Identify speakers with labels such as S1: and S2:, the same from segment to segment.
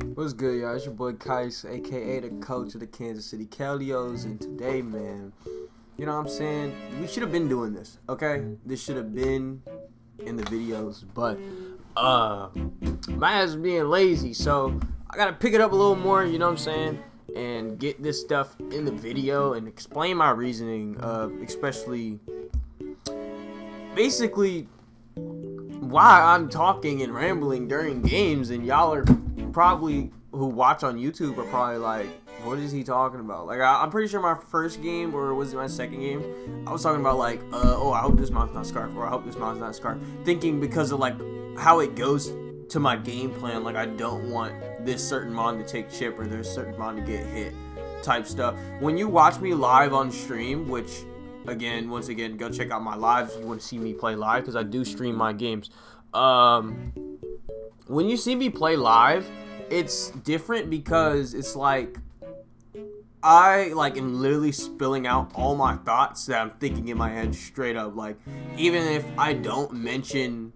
S1: What's good, y'all? It's your boy Kais, aka the coach of the Kansas City Calios, and today, man, you know what I'm saying? We should have been doing this, okay? This should have been in the videos, but my ass is being lazy, so I gotta pick it up a little more, you know what I'm saying? And get this stuff in the video and explain my reasoning, especially basically why I'm talking and rambling during games, and y'all are probably, who watch on YouTube, are probably like, what is he talking about? Like, I'm pretty sure my first game, or was it my second game, I was talking about like, oh, I hope this mount's not Scarf, or I hope this mount's not Scarf, thinking because of like how it goes to my game plan, like I don't want this certain mon to take chip or there's certain mon to get hit type stuff. When you watch me live on stream, which once again, go check out my lives if you want to see me play live, because I do stream my games. When you see me play live, it's different because it's like I am literally spilling out all my thoughts that I'm thinking in my head straight up. Like, even if I don't mention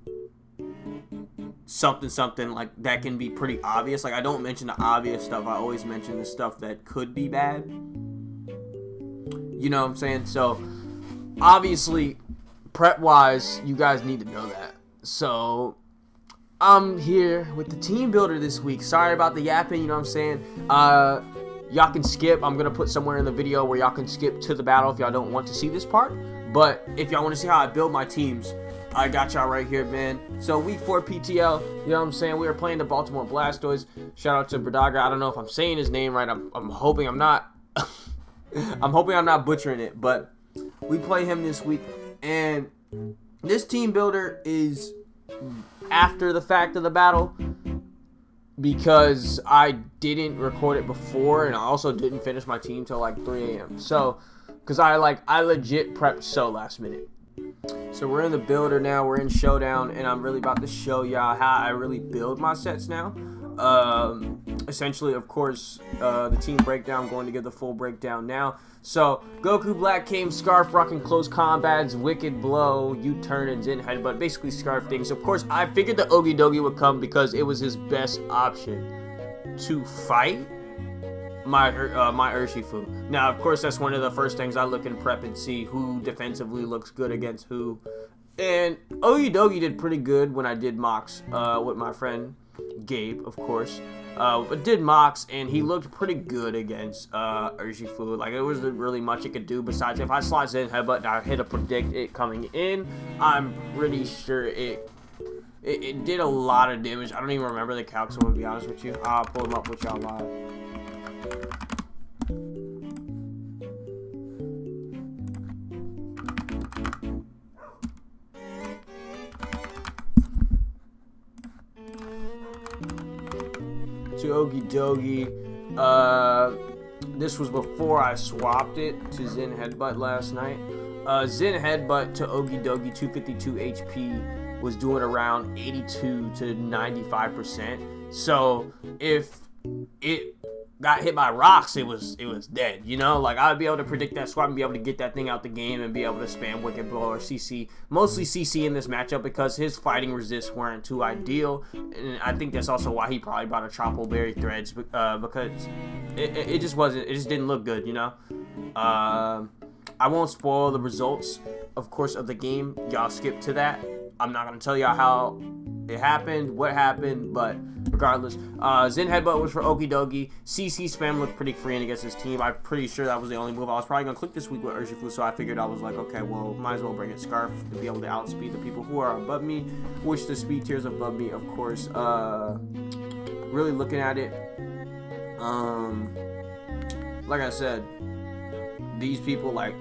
S1: something like that can be pretty obvious, like I don't mention the obvious stuff, I always mention the stuff that could be bad. You know what I'm saying? So obviously, prep wise, you guys need to know that. So I'm here with the team builder this week. Sorry about the yapping, you know what I'm saying? Y'all can skip. I'm gonna put somewhere in the video where y'all can skip to the battle if y'all don't want to see this part. But if y'all want to see how I build my teams, I got y'all right here, man. So week 4 PTL, you know what I'm saying? We are playing the Baltimore Blastoise. Shout out to Bradaga. I don't know if I'm saying his name right. I'm hoping I'm not. I'm hoping I'm not butchering it. But we play him this week, and this team builder is after the fact of the battle, because I didn't record it before, and I also didn't finish my team till like 3 a.m. So, because I legit prepped so last minute. So we're in the builder now, we're in showdown, and I'm really about to show y'all how I really build my sets now. Essentially, of course, the team breakdown, I'm going to give the full breakdown now. So, Goku, Black Cane, Scarf, rocking close combats, Wicked Blow, U-turn, and Zen Headbutt, basically Scarf things. Of course, I figured the Ogie Dogie would come because it was his best option to fight my Urshifu. Now, of course, that's one of the first things I look in prep and see who defensively looks good against who. And Ogie Dogie did pretty good when I did mocks with my friend Gabe, of course. But did mocks, and he looked pretty good against Urshifu. Like, it wasn't really much it could do besides if I slot Zen Headbutt and I hit a predict it coming in, I'm pretty sure it did a lot of damage. I don't even remember the calcs, so I'm gonna be honest with you. I'll pull them up with y'all live. To Ogie Dogie. This was before I swapped it to Zen Headbutt last night. Zen Headbutt to Ogie Dogie, 252 HP, was doing around 82 to 95%. So if it got hit by rocks, it was dead, you know? Like, I would be able to predict that swap and be able to get that thing out the game and be able to spam Wicked Blow or CC. Mostly CC in this matchup because his fighting resists weren't too ideal, and I think that's also why he probably brought a Tropical Berry Threads, because it just didn't look good, you know? I won't spoil the results, of course, of the game. Y'all skip to that. I'm not going to tell y'all how it happened, what happened, but regardless, Zen Headbutt was for Okie Dogie. CC spam looked pretty free against his team. I'm pretty sure that was the only move I was probably going to click this week with Urshifu, so I figured I was like, okay, well, might as well bring it Scarf to be able to outspeed the people who are above me, which the speed tiers above me, of course. Really looking at it, like I said, these people, like,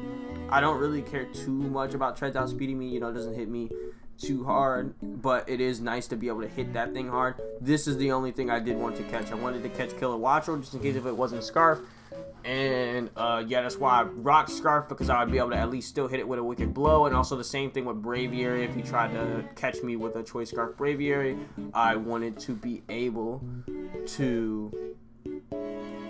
S1: I don't really care too much about treads outspeeding me, you know, it doesn't hit me too hard, but it is nice to be able to hit that thing hard. This is the only thing I did want to catch. I wanted to catch Killer Watchel just in case if it wasn't Scarf, and yeah, that's why I rocked Scarf, because I would be able to at least still hit it with a Wicked Blow. And also the same thing with Braviary. If he tried to catch me with a Choice Scarf Braviary, I wanted to be able to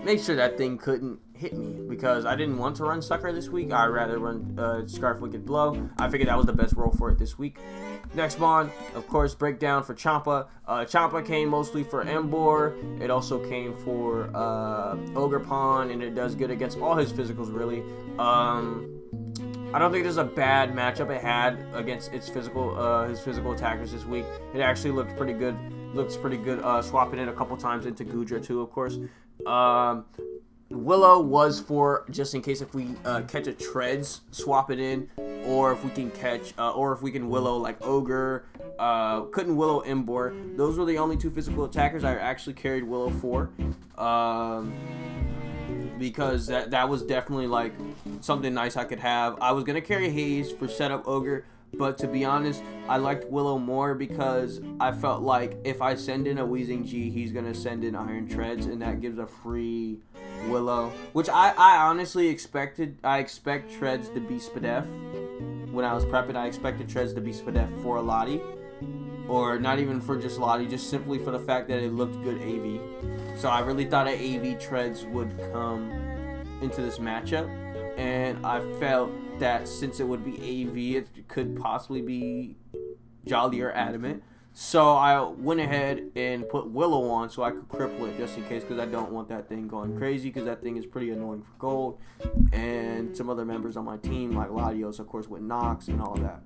S1: make sure that thing couldn't hit me, because I didn't want to run Sucker this week. I'd rather run Scarf Wicked Blow. I figured that was the best role for it this week. Next Mon, of course, Breakdown for Champa. Champa came mostly for Embor. It also came for Ogre Pawn, and it does good against all his physicals, really. I don't think there's a bad matchup it had against his physical attackers this week. It actually looked pretty good. Looks pretty good. Swapping it a couple times into Gudra too, of course. Willow was for just in case if we catch a Treads, swap it in, or if we can catch, or if we can Willow like Ogre. Couldn't Willow Embor. Those were the only 2 physical attackers I actually carried Willow for. Because that was definitely like something nice I could have. I was gonna carry Haze for setup Ogre, but to be honest, I liked Willow more because I felt like if I send in a Wheezing G, he's gonna send in Iron Treads, and that gives a free Willow, which I honestly expected. I expect Treads to be Spadef. When I was prepping, I expected Treads to be Spadef for a Lottie, or not even for just Lottie, just simply for the fact that it looked good AV. So I really thought that AV Treads would come into this matchup, and I felt that since it would be AV, it could possibly be Jolly or Adamant. So I went ahead and put Willow on so I could cripple it just in case, because I don't want that thing going crazy, because that thing is pretty annoying for gold. And some other members on my team, like Latios, of course, with Nox and all of that.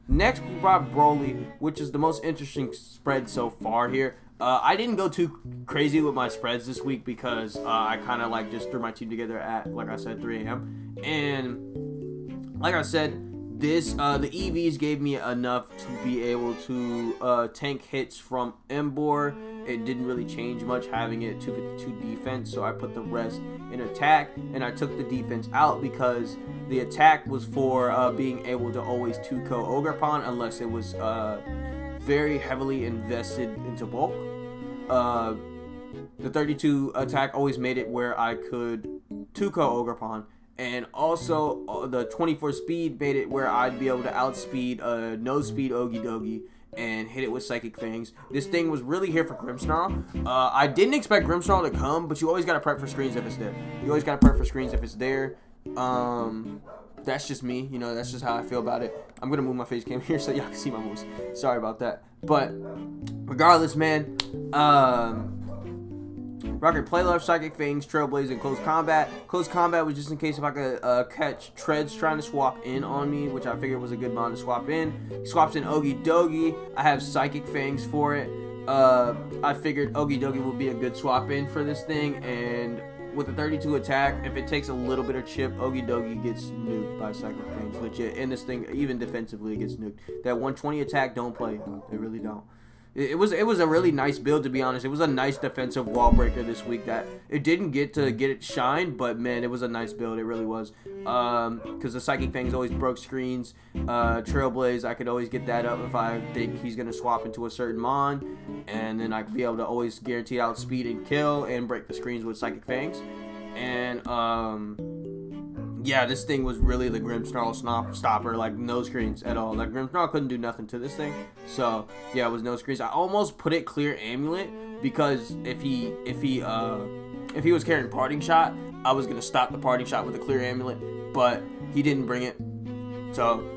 S1: Next, we brought Broly, which is the most interesting spread so far here. I didn't go too crazy with my spreads this week because I kind of like just threw my team together at, like I said, 3 a.m. And like I said, this the EVs gave me enough to be able to tank hits from Embor. It didn't really change much having it 252 defense, so I put the rest in attack, and I took the defense out because the attack was for being able to always 2-ko Ogre Pawn unless it was very heavily invested into bulk. The 32 attack always made it where I could 2-ko Ogre Pawn, and also the 24 speed made it where I'd be able to outspeed no speed Ogie Dogie and hit it with Psychic Fangs. This thing was really here for Grimmsnarl. I didn't expect Grimmsnarl to come, but you always gotta prep for screens if it's there. You always gotta prep for screens if it's there. That's just me, you know, that's just how I feel about it. I'm gonna move my face cam here so y'all can see my moves. Sorry about that. But regardless, man, Rocket Play Left, Psychic Fangs, Trailblaze, and Close Combat. Close Combat was just in case if I could catch Treads trying to swap in on me, which I figured was a good mod to swap in. He swaps in Ogie Dogie. I have Psychic Fangs for it. I figured Ogie Dogie would be a good swap in for this thing, and with a 32 attack, if it takes a little bit of chip, Ogie Dogie gets nuked by Psychic Fangs, legit. And this thing, even defensively, it gets nuked. That 120 attack, don't play. They really don't. It was a really nice build, to be honest. It was a nice defensive wall breaker this week that it didn't get it shine, but man, it was a nice build. It really was. Because the Psychic Fangs always broke screens. Trailblaze, I could always get that up if I think he's gonna swap into a certain mon, and then I could be able to always guarantee outspeed and kill and break the screens with Psychic Fangs. And yeah, this thing was really the Grimmsnarl stopper, like no screens at all. Like Grimmsnarl couldn't do nothing to this thing. So yeah, it was no screens. I almost put it clear amulet because if he was carrying parting shot, I was gonna stop the parting shot with a clear amulet, but he didn't bring it. So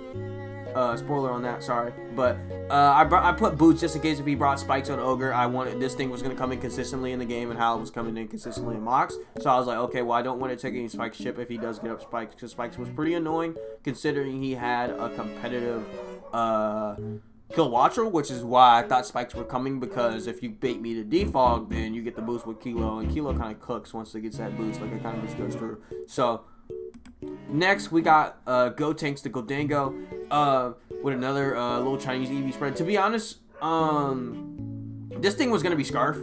S1: spoiler on that, sorry. But I put boots just in case if he brought spikes on Ogre. I wanted this thing was gonna come in consistently in the game, and how it was coming in consistently in Mox. So I was like, okay, well I don't want to take any spikes chip if he does get up spikes, because spikes was pretty annoying considering he had a competitive kill watcher, which is why I thought spikes were coming, because if you bait me to defog, then you get the boost with Kilo, and Kilo kind of cooks once it gets that boost, like it kind of just goes through. So next we got Go Tanks to Goldango with another little Chinese EV spread. To be honest, this thing was gonna be Scarf.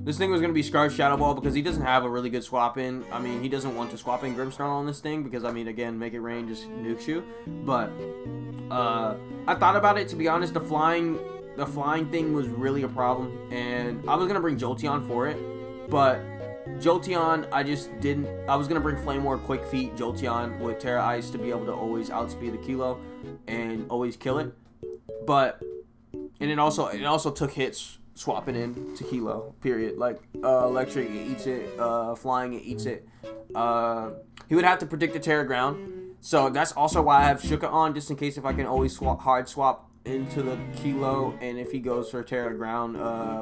S1: This thing was going to be Scarf Shadow Ball because he doesn't have a really good swap in. I mean, he doesn't want to swap in Grimmsnarl on this thing because, I mean, again, Make It Rain just nukes you. But I thought about it, to be honest. The flying thing was really a problem, and I was going to bring Jolteon for it, but Jolteon, I just didn't. I was going to bring Flame War Quick Feet Jolteon with Terra Ice to be able to always outspeed the Kilo and always kill it. But, and it also took hits swapping in to Kilo, period. Like, Electric, it eats it. Flying, it eats it. He would have to predict the Terra ground. So that's also why I have Shuka on, just in case if I can always hard swap into the Kilo. And if he goes for Terra ground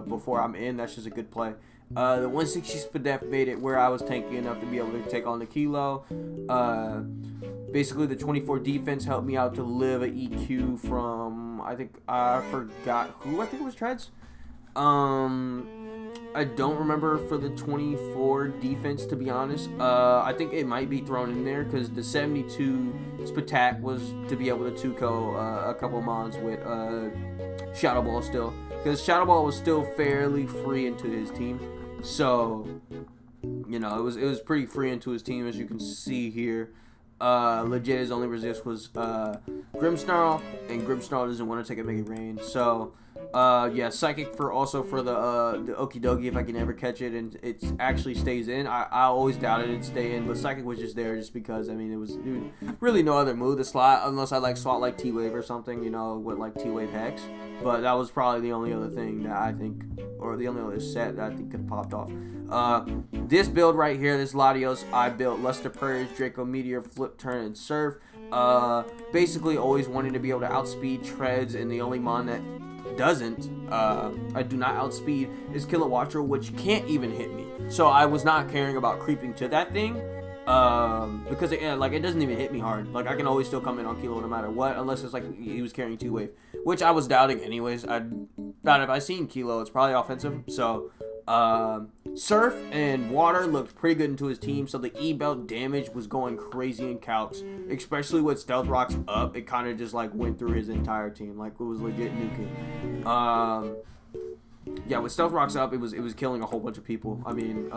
S1: before I'm in, that's just a good play. The 160 Spadef made it where I was tanky enough to be able to take on the Kilo. Basically, the 24 defense helped me out to live a EQ from, I forgot who, I think it was Treads. I don't remember for the 24 defense, to be honest. I think it might be thrown in there because the 72 Spatak was to be able to 2-co a couple mods with Shadow Ball still. Because Shadow Ball was still fairly free into his team. So, you know, it was pretty free into his team, as you can see here. Legit, his only resist was Grimmsnarl, and Grimmsnarl doesn't want to take a Mega Rain. So, yeah, Psychic for the Okie Dokie if I can ever catch it, and it actually stays in. I always doubted it'd stay in, but Psychic was just there just because, I mean, it was really no other move to slot, unless I like slot like T-Wave or something, you know, with like T-Wave Hex. But that was probably the only other thing that I think, or the only other set that I think could have popped off. This build right here, this Latios, I built Luster Purge, Draco Meteor, Flip, Turn, and Surf. Basically always wanting to be able to outspeed Treads, and the only mon that doesn't, I do not outspeed, is Kilowattrel, which can't even hit me. So I was not caring about creeping to that thing, because it doesn't even hit me hard. Like, I can always still come in on Kilo no matter what, unless it's like he was carrying 2-wave, which I was doubting anyways. I thought if I seen Kilo, it's probably offensive. So Surf and Water looked pretty good into his team, so the E-Belt damage was going crazy in Calcs, especially with Stealth Rocks up. It kind of just like went through his entire team, like it was legit nuking. Yeah, with Stealth Rocks up, it was killing a whole bunch of people. I mean,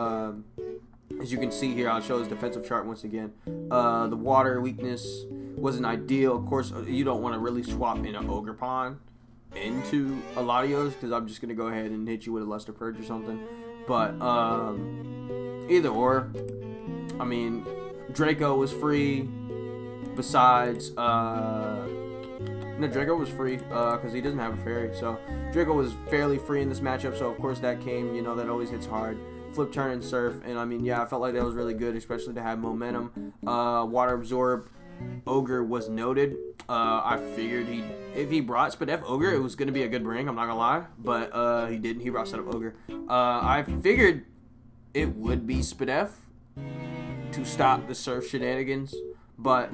S1: as you can see here, I'll show his defensive chart once again. The Water weakness wasn't ideal. Of course, you don't want to really swap in an Ogre Pond into a Latios, because I'm just going to go ahead and hit you with a Luster Purge or something. But either or, I mean, Draco was free. Besides, no, Draco was free because he doesn't have a fairy. So Draco was fairly free in this matchup. So of course that came, you know, that always hits hard. Flip, Turn, and Surf. And I mean, yeah, I felt like that was really good, especially to have momentum. Water Absorb Ogre was noted. I figured if he brought Spadef Ogre, it was going to be a good bring, I'm not going to lie. But he didn't. He brought Setup Ogre. I figured it would be Spadef to stop the Surf shenanigans. But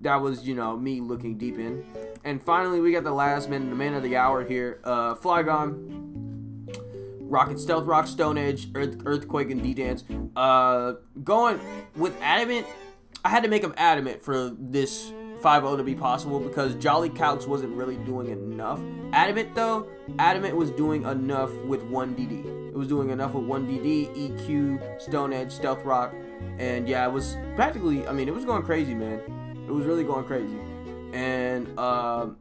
S1: that was, you know, me looking deep in. And finally, we got the last man, the man of the hour here. FLYGON, Rocket Stealth Rock, Stone Edge, Earthquake, and D-Dance. Going with Adamant, I had to make him Adamant for this 5-0 to be possible because Jolly Calcs wasn't really doing enough. Adamant, though, Adamant was doing enough with 1 DD. It was doing enough with 1 DD, EQ, Stone Edge, Stealth Rock, and yeah, it was practically, I mean, it was going crazy, man. It was really going crazy. And, I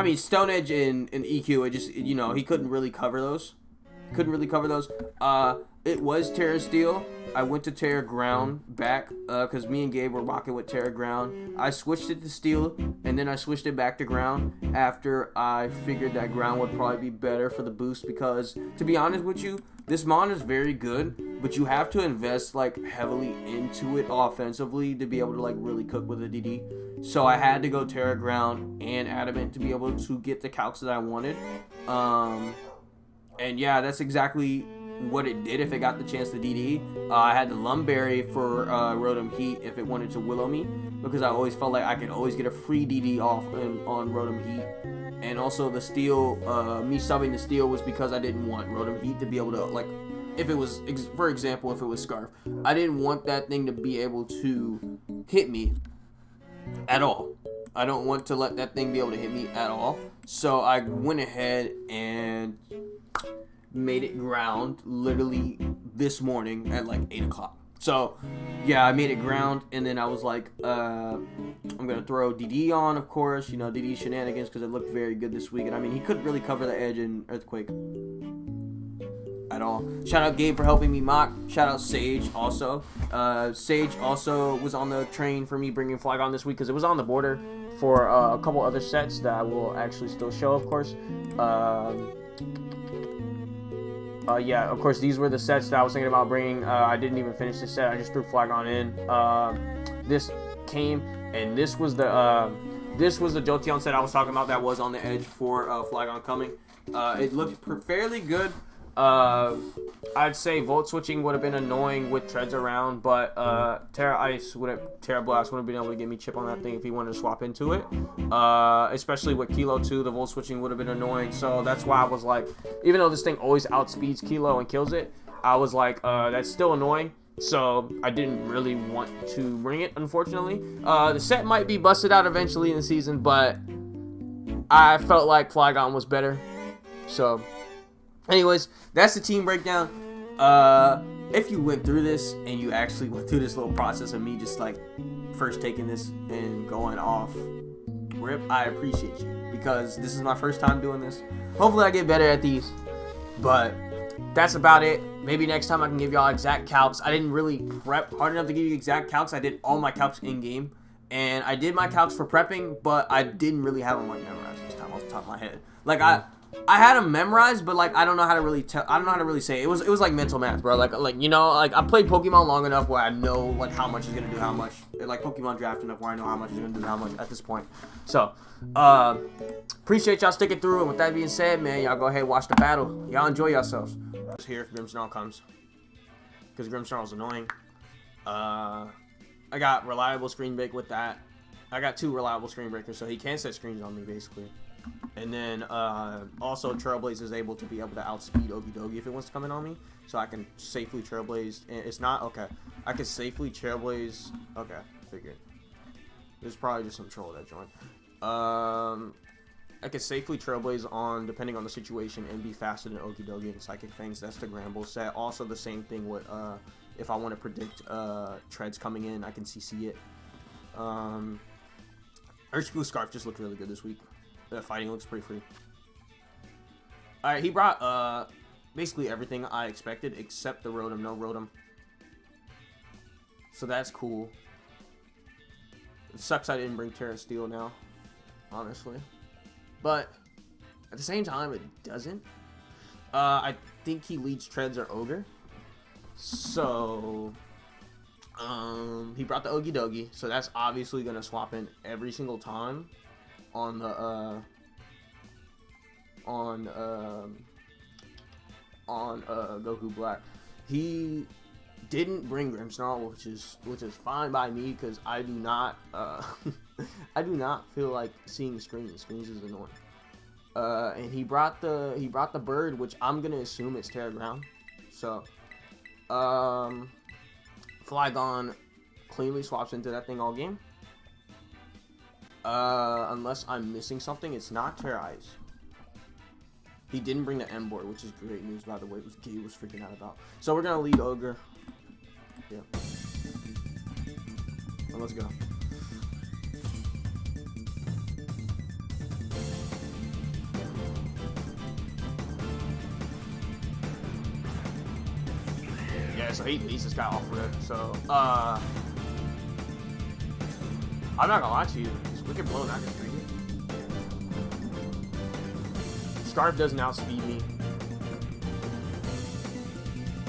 S1: mean, Stone Edge and EQ, it just, you know, he couldn't really cover those. It was Terra Steel. I went to Terra Ground back because me and Gabe were rocking with Terra Ground. I switched it to Steel, and then I switched it back to Ground after I figured that Ground would probably be better for the boost because, to be honest with you, this mon is very good, but you have to invest, like, heavily into it offensively to be able to, like, really cook with a DD. So I had to go Terra Ground and Adamant to be able to get the calcs that I wanted. And yeah, that's exactly what it did if it got the chance to DD. I had the Lumberry for Rotom Heat if it wanted to Willow me, because I always felt like I could always get a free DD off on Rotom Heat. And also the Steel, me subbing the Steel was because I didn't want Rotom Heat to be able to, like, if it was, for example, if it was Scarf, I didn't want that thing to be able to hit me at all. I don't want to let that thing be able to hit me at all. So I went ahead and made it Ground literally this morning at like 8 o'clock. So yeah, I made it Ground, and then I was like, I'm gonna throw DD on, of course, you know, DD shenanigans, because it looked very good this week. And I mean, he couldn't really cover the edge in Earthquake at all. Shout out Gabe for helping me mock. Shout out Sage also. Sage also was on the train for me bringing FLYGON this week because it was on the border for a couple other sets that I will actually still show, of course. Yeah, of course, these were the sets that I was thinking about bringing. I didn't even finish this set. I just threw FLYGON in. This came, and this was the Jolteon set I was talking about that was on the edge for FLYGON coming. It looked fairly good. I'd say volt switching would have been annoying with treads around, but TERA Blast would have been able to get me chip on that thing if he wanted to swap into it. Especially with Kilo 2, the volt switching would have been annoying. So that's why I was like, even though this thing always outspeeds Kilo and kills it, I was like, that's still annoying. So I didn't really want to bring it, unfortunately. The set might be busted out eventually in the season, but I felt like FLYGON was better. So anyways, that's the team breakdown. If you went through this and you actually went through this little process of me just like first taking this and going off rip, I appreciate you, because this is my first time doing this. Hopefully I get better at these, but that's about it. Maybe next time I can give y'all exact calcs. I didn't really prep hard enough to give you exact calcs. I did all my calcs in game, and I did my calcs for prepping, but I didn't really have them like memorized this time off the top of my head. Like I had them memorized, but like I don't know how to really tell. I don't know how to really say it. It was like mental math, bro. Like you know, like I played Pokemon long enough where I know like how much is gonna do how much. Like Pokemon Draft enough where I know how much is gonna do how much at this point. So appreciate y'all sticking through. And with that being said, man, y'all go ahead and watch the battle. Y'all enjoy yourselves. Just here if Grimmsnarl comes, because Grimmsnarl's annoying. I got reliable screen break with that. I got 2 reliable screen breakers, so he can set screens on me basically. And then also Trailblaze is able to be able to outspeed Okidogi if it wants to come in on me, so I can safely Trailblaze. And it's not okay. I can safely Trailblaze. Okay, figured. There's probably just some troll that joined. I can safely Trailblaze on depending on the situation and be faster than Okidogi and Psychic Fangs. That's the Gramble set. Also the same thing with if I want to predict treads coming in, I can CC it. Urshifu Scarf just looked really good this week. The fighting looks pretty free. Alright, he brought basically everything I expected except the Rotom. No Rotom. So that's cool. It sucks I didn't bring Terra Steel now, honestly. But at the same time, it doesn't. I think he leads Treads or Ogre. So he brought the Okidogi, so that's obviously gonna swap in every single time on the Goku Black. He didn't bring Grimmsnarl, which is fine by me, because I do not I do not feel like seeing screens. Screens is annoying. And he brought the bird, which I'm gonna assume it's Terra Ground. So FLYGON cleanly swaps into that thing all game. Unless I'm missing something, it's not Terra Ice. He didn't bring the M board, which is great news, by the way. It was Gabe was freaking out about. So we're gonna lead Ogre. Yeah. Well, let's go. Yeah, so he leads this guy off rip. So I'm not gonna lie to you. This Wicked Blow not gonna treat it. Scarf doesn't outspeed me.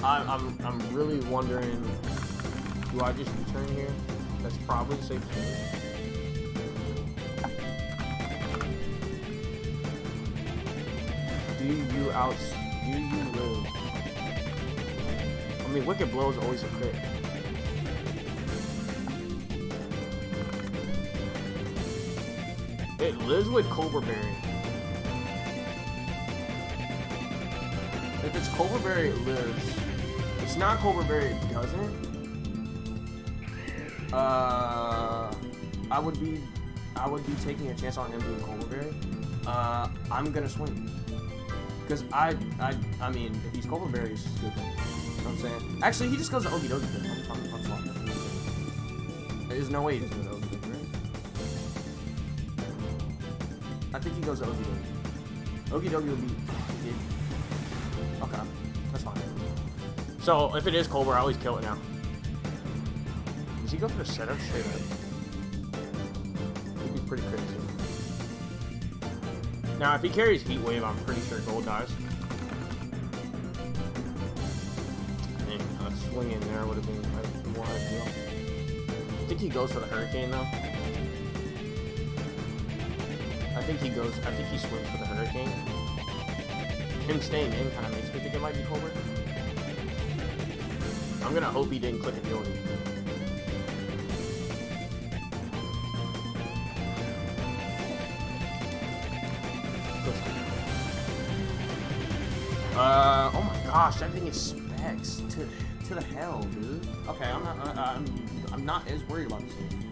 S1: I'm really wondering, do I just return here? That's probably safe to do. Do you live? I mean, Wicked Blow is always a crit. It lives with Cobra Berry. If it's Cobra Berry, it lives. If it's not Cobra Berry, it doesn't. I would be taking a chance on him being Cobra Berry. I'm gonna swing. Because I mean, if he's Cobra Berry, it's just good. You know what I'm saying? Actually, he just goes to Okidogi. I'm swapping. There's no way he doesn't go to Okidogi, right? I think he goes to Okidogi. Okidogi will be... Okay, that's fine. So, if it is Cobra, I always kill it now. Does he go for the setup straight up? He'd be pretty crazy. Now, if he carries Heat Wave, I'm pretty sure Gold dies. swing in there would have been like more ideal. I think he goes for the hurricane though. I think he swings for the hurricane. Him staying in kind of makes me think it might be Colbert. I'm gonna hope he didn't click agility. Oh my gosh, that thing is specs to the hell, dude. Okay, I'm not as worried about this thing.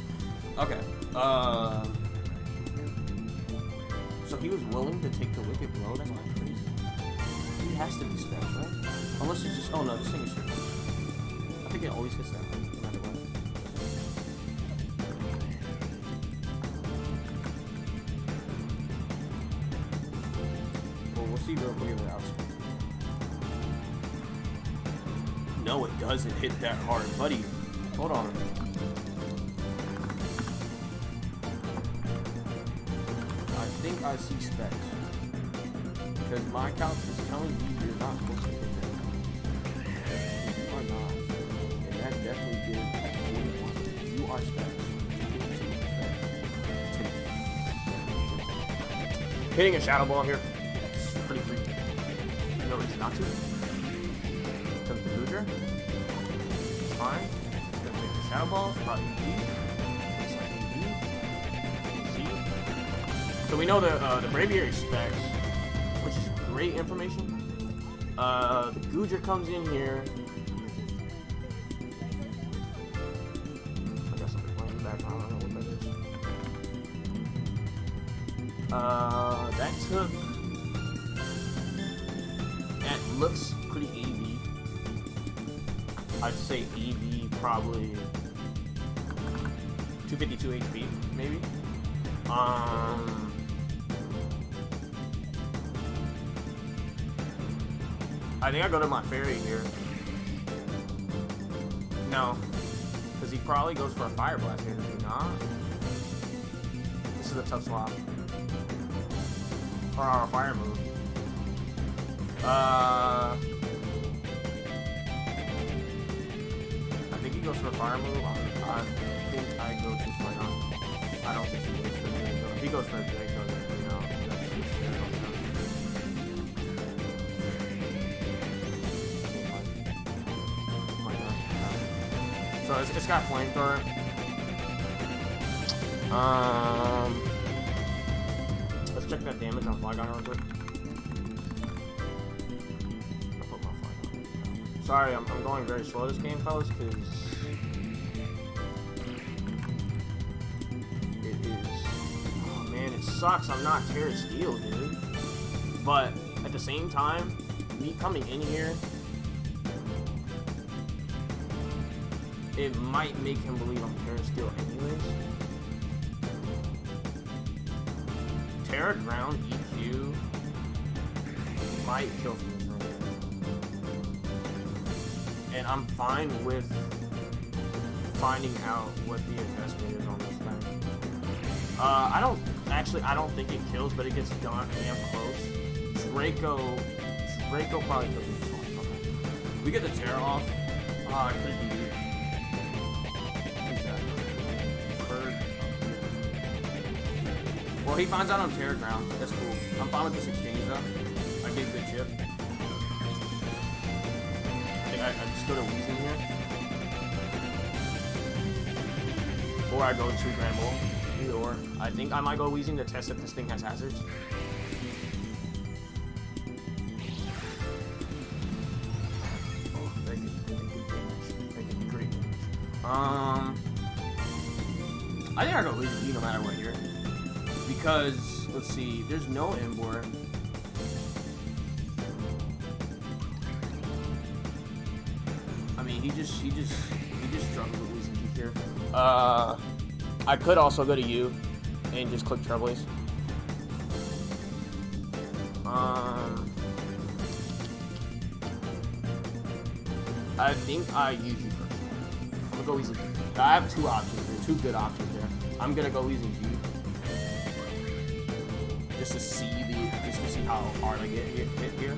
S1: Okay, so he was willing to take the wicked blow. That's not crazy. He has to be specs, right? Unless it's just, oh no, this thing is shit. I think it always hits that way, no matter what. Well, we'll see real quick without specs. No, it doesn't hit that hard, buddy. Hold on. I think I see specs. Because my couch is telling me you're not supposed to hit that. You are not. And that definitely did 41. You are specs. Hitting a shadow ball here. It's pretty freaky. No reason not to. Comes the Goodra. It's fine. Gonna make the shadow balls. Probably EV. Looks like EV. See? So we know the Braviary specs, which is great information. The Goodra comes in here. I got something playing in the background. I don't know what that is. That took. That looks pretty EV. I'd say EV probably 252 HP, maybe. I think I go to my fairy here. No, because he probably goes for a fire blast here, does he not? This is a tough swap. Or a fire move. I think he goes for a fire move. I think I go to FLYGON. I don't think he goes for a Draco. If he goes for a Draco, then you know, that's just fair. So it's got flamethrower. Let's check that damage on FLYGON real quick. Sorry, I'm going very slow this game, fellas, because it is. Oh man, it sucks. I'm not TERA Steel, dude. But at the same time, me coming in here, it might make him believe I'm TERA Steel anyways. TERA Ground EQ might kill me. And I'm fine with finding out what the investment is on this thing. I don't think it kills, but it gets damn close. Draco probably kills me. Okay. We get the TERA off. It could be. Who's that? Bird. Well, he finds out I'm TERA Ground. That's cool. I'm fine with this exchange though. I gave good chip. I just go to Weezing here. Or I go to Grand Bull. Either or. I think I might go Weezing to test if this thing has hazards. Oh, that could be good damage. That could be great damage. I think I go Weezing no matter what here. Because, let's see, there's no Embor. He just struggled with losing G here. I could also go to U and just click Trailblaze. I think I use you first. I'm gonna go Weezing. I have two options here, two good options here. I'm gonna go Weezing G. Just to see how hard I get hit here.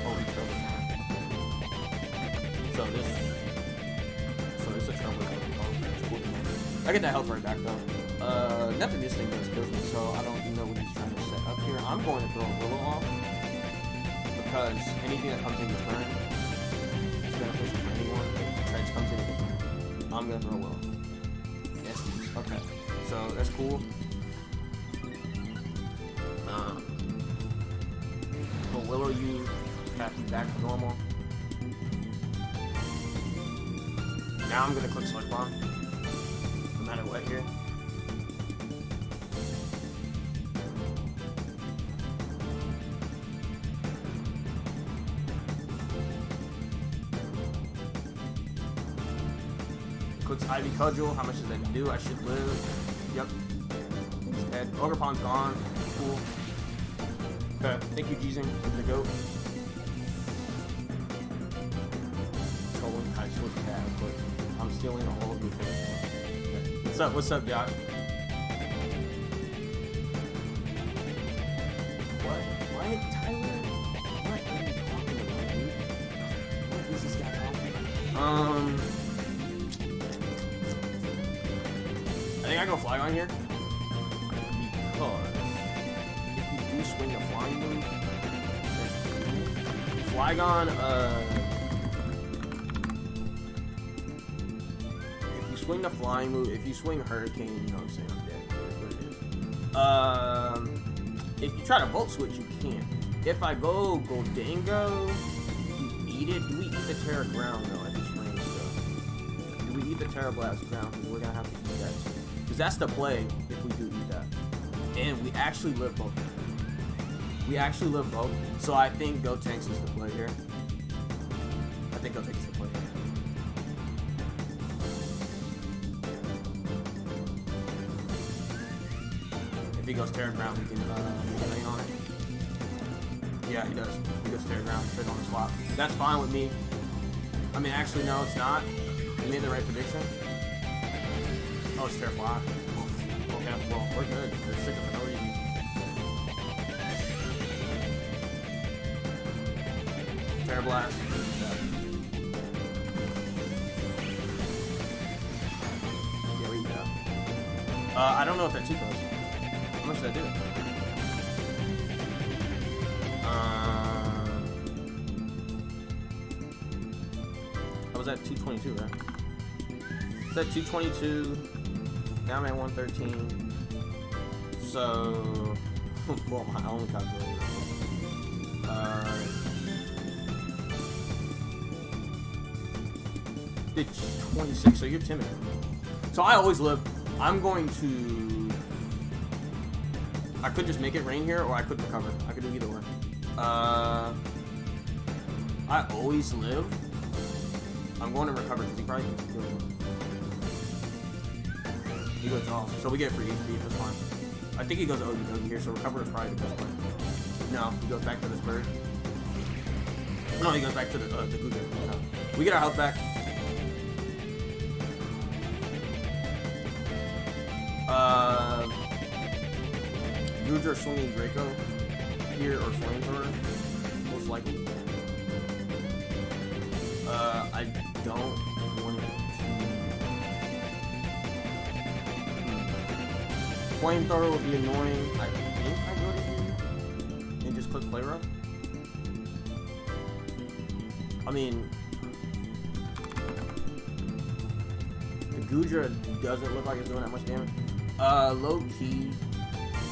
S1: Oh, he killed it. So this is a trouble. I get that health right back though. Nothing this thing does kills me, so I don't know what he's trying to set up here. I'm going to throw a Willow off because anything that comes in return is beneficial for anyone. If Treads comes in return, I'm gonna throw a Willow. Yes, okay. So that's cool. But Willow you have to back to normal. Now I'm gonna click Sludge Bomb. No matter what here. Clicks Ivy Cudgel. How much does that do? I should live. Yep. He's dead. Ogre Pawn's gone. Cool. Okay. Thank you, Jeezing. The goat. Trolling. I switched tab, but I'm stealing all of your things. What's up? What's up, Josh? What? What? Tyler? What are you talking about, dude? What is this guy talking about? I think I go FLYGON here. Because if you do swing a flying move, FLYGON, if you swing the flying move, if you swing Hurricane, you know what I'm saying, I'm dead. That's what it is. If you try to Volt Switch, you can't. If I go Goldango, you eat it. Do we eat the Terra ground though at this range though? Do we eat the Terra Blast ground? Because we're gonna have to eat that too. Because that's the play if we do eat that. And we actually live both. We actually live both. So I think Go Tanks is the play here. I think Go Tanks is the play here. If he goes Terra Ground, we can lane on it. Yeah, he does. He goes Terra Ground, straight on the swap. That's fine with me. I mean, actually, no, it's not. You made the right prediction. Oh, it's Terra Fly. Okay, well, we're good. They're sick for no reason. Terra Blast. Yeah, we go. I don't know if that 2 goes. How much did I do? I was at 222, right? It's at 222. Now I'm at 113. So, well, my own calculator. It's 26, so you're timid. So I always live. I'm going to. I could just make it rain here, or I could recover. I could do either one. I always live. I'm going to recover because he probably thinks he's doing it. He goes off. So we get free HP, that's fine. I think he goes Ogie Dogie here, so recover is probably the best play. No, he goes back to this bird. No, he goes back to the Guja. No. We get our health back. Guja swinging Draco here, or Flamethrower, most likely. I don't want to. Flamethrower would be annoying. I think I go to here and just click Play Rough. I mean, the Guja doesn't look like it's doing that much damage. Low key,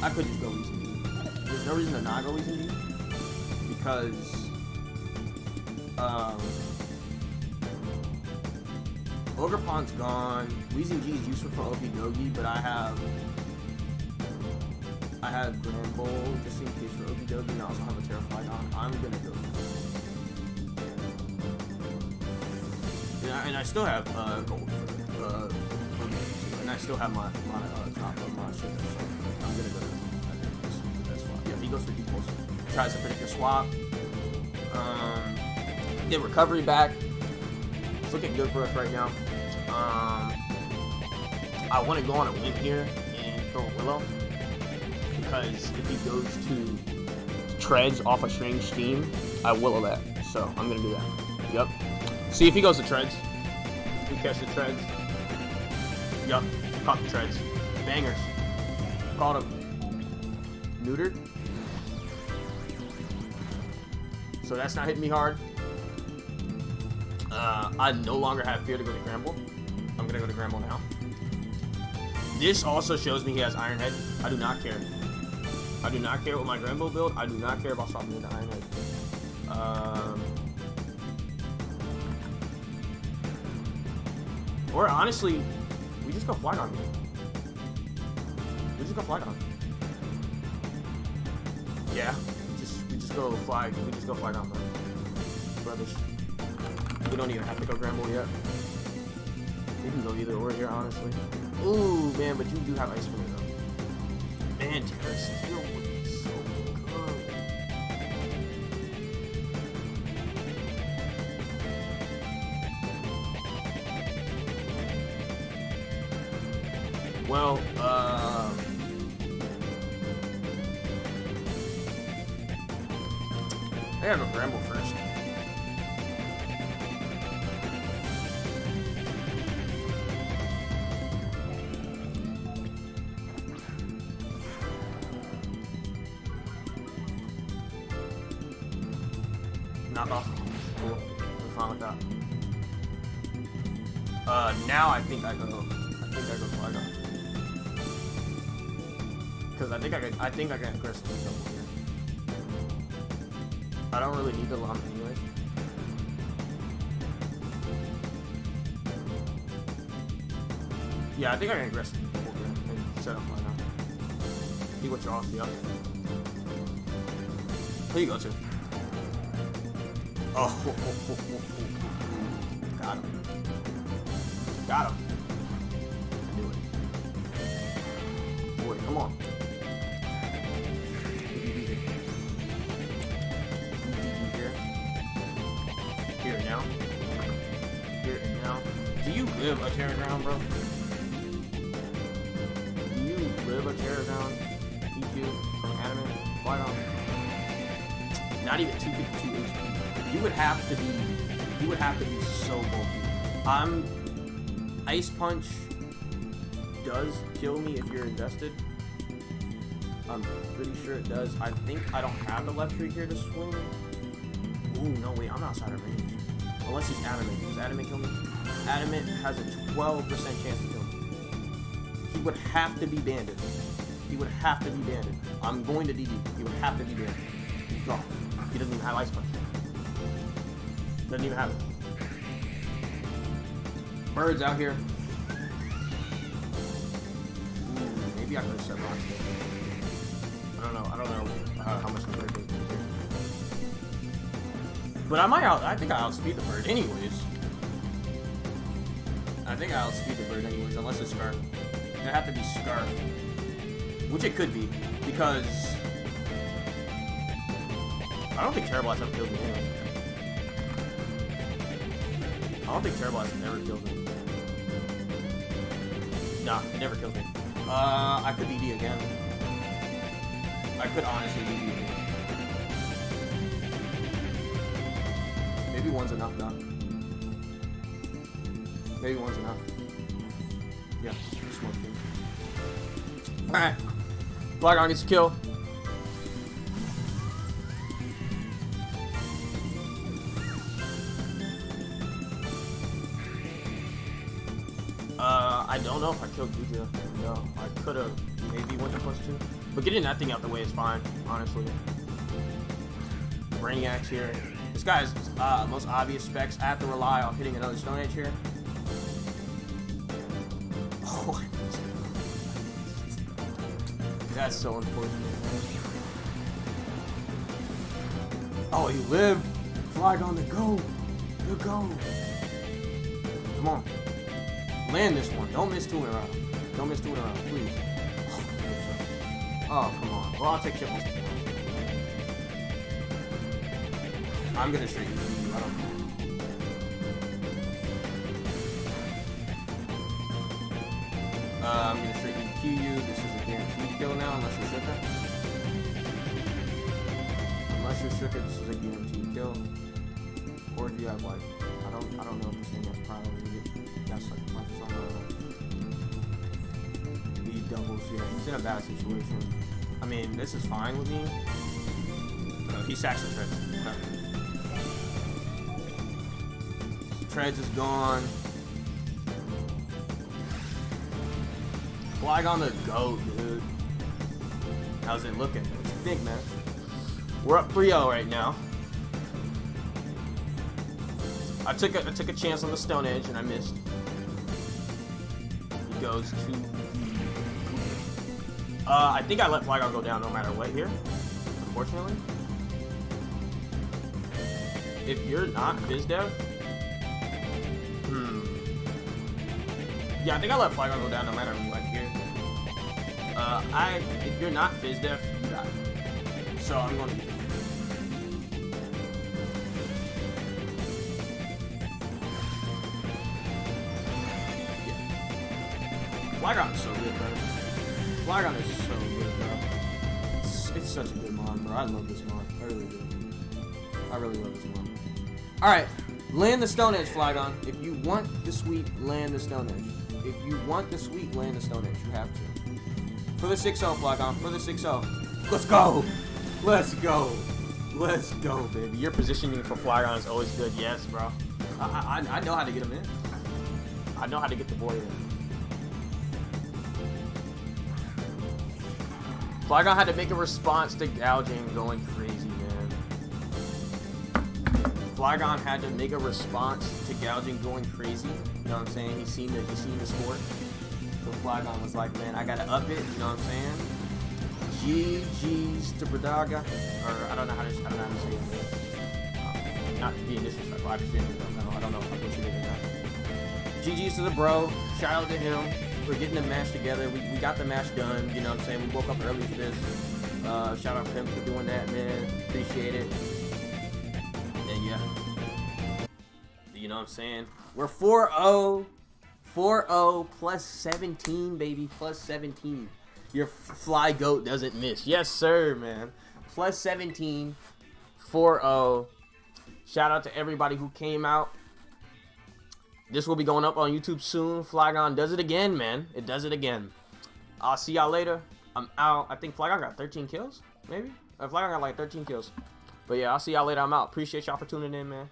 S1: I could just go Weezing G. There's no reason to not go Weezing G because Ogre Pawn's gone. Weezing G is useful for Okie Dokie, but I have Grand Bowl just in case for Okie Dokie, and I also have a Terra FLYGON. I'm gonna go. Yeah, and I still have gold for and I still have my top of my shit. So I'm gonna go to that swap. Yeah, he goes for deep pulse. Tries to predict the swap. Get recovery back. It's looking good for us right now. I want to go on a win here and throw a Willow because if he goes to Treads off a Strange Steam, I Willow that. So I'm gonna do that. Yep. See if he goes to treads. We catch the treads. Yup, caught the treads. Bangers. Caught him. Neutered. So that's not hitting me hard. I no longer have fear to go to Gramble. I'm gonna go to Gramble now. This also shows me he has Iron Head. I do not care. I do not care with my Gramble build. I do not care about swapping into Iron Head. Or honestly, we just go FLYGON. We just go FLYGON. Yeah, we just go fly. We just go FLYGON, bro. Brothers. We don't even have to go Gramble yet. We can go either or here, honestly. Ooh, man, but you do have Ice Spinner though. Man, TERA still would be so good. Well, I gotta go Gramble first. Knock off. Cool. We're fine with that. Now I think I go FLYGON. Because I think I can aggressive double here. I don't really need the lump anyway. Yeah, I think I can aggressive double here and set up FLYGON. See what y'all see up. Who you go to? Oh, got him. Got him. I knew it. Boy, come on. Here and now. Here and now. Do you live a TERA ground, bro? Do you live a TERA ground? EQ from anime? FLYGON. Not even 252 HP. You would have to be so bulky. Ice Punch does kill me if you're invested. I'm pretty sure it does. I think I don't have the luxury here to swing. Ooh, no, wait, I'm outside of range. Unless he's Adamant. Does Adamant kill me? Adamant has a 12% chance to kill me. He would have to be banded. He would have to be banded. I'm going to DD. He would have to be banded. He's gone. He doesn't even have Ice Punch. Doesn't even have it. Birds out here. Ooh, maybe I could have set rocks there. I don't know how much the bird is. But I think I outspeed the bird anyways. Unless it's Scarf. It'd have to be Scarf. Which it could be, because I don't think TERA Blast ever killed me anyway. I don't think TERA Blast never kills me. Nah, it never kills me. I could DD again. I could honestly DD again. Maybe one's enough now. Maybe one's enough. Yeah, smoke thing. Alright. FLYGON gets a kill. I don't know if I killed Juju. No, I could have maybe went to +2. But getting that thing out the way is fine, honestly. Brainiac's here. This guy's most obvious specs. I have to rely on hitting another Stone Edge here. Oh, that's so unfortunate, man. Oh, you live. FLYGON to go. To go. Come on. Land this one. Don't miss 2 in a row. Don't miss 2 in a row, please. Oh, come on. Well, I'll take chip. I'm gonna straight you. I don't know. I'm gonna straight EQ you. This is a guaranteed kill now, unless you're Shuka. Unless you're Shuka, this is a guaranteed kill. Or if you have like, I don't know if this thing has priority. That's like punches on the doubles. Yeah, he's in a bad situation. I mean, this is fine with me. He sacks the Treads. Treads is gone. FLYGON the GOAT, dude. How's it looking? What you think, man? We're up 3-0 right now. I took a chance on the Stone Edge and I missed. He goes to. I think I let FLYGON go down no matter what here. Unfortunately. If you're not FizzDev, yeah, I think I let FLYGON go down no matter what here. If you're not FizzDev, you die. So I'm going to get it. FLYGON is so good, bro. FLYGON is so good, bro. It's such a good mod, bro. I love this mod. I really do. I really love this mod. Alright, land the Stone Edge, FLYGON. If you want the sweep, land the Stone Edge. If you want the sweep, land the Stone Edge. You have to. For the 6-0, FLYGON. For the 6-0. Let's go! Let's go! Let's go, baby. Your positioning for FLYGON is always good. Yes, bro. I know how to get him in. I know how to get the boy in. FLYGON had to make a response to gouging going crazy, man. FLYGON had to make a response to gouging going crazy. You know what I'm saying? He's seen the sport. So FLYGON was like, man, I gotta up it. You know what I'm saying? GG's to Bradaga, or I don't know how to say it. Not being disrespectful. I don't know if I'm pushing it or not. GG's to the bro. Shout out to him. We're getting the match together. We got the match done. You know what I'm saying? We woke up early for this. Shout out to him for doing that, man. Appreciate it. And yeah. You know what I'm saying? We're 4-0. 4-0 plus 17, baby. Plus 17. Your fly goat doesn't miss. Yes, sir, man. Plus 17. 4-0. Shout out to everybody who came out. This will be going up on YouTube soon. FLYGON does it again, man. It does it again. I'll see y'all later. I'm out. I think FLYGON got 13 kills, maybe? FLYGON got like 13 kills. But yeah, I'll see y'all later. I'm out. Appreciate y'all for tuning in, man.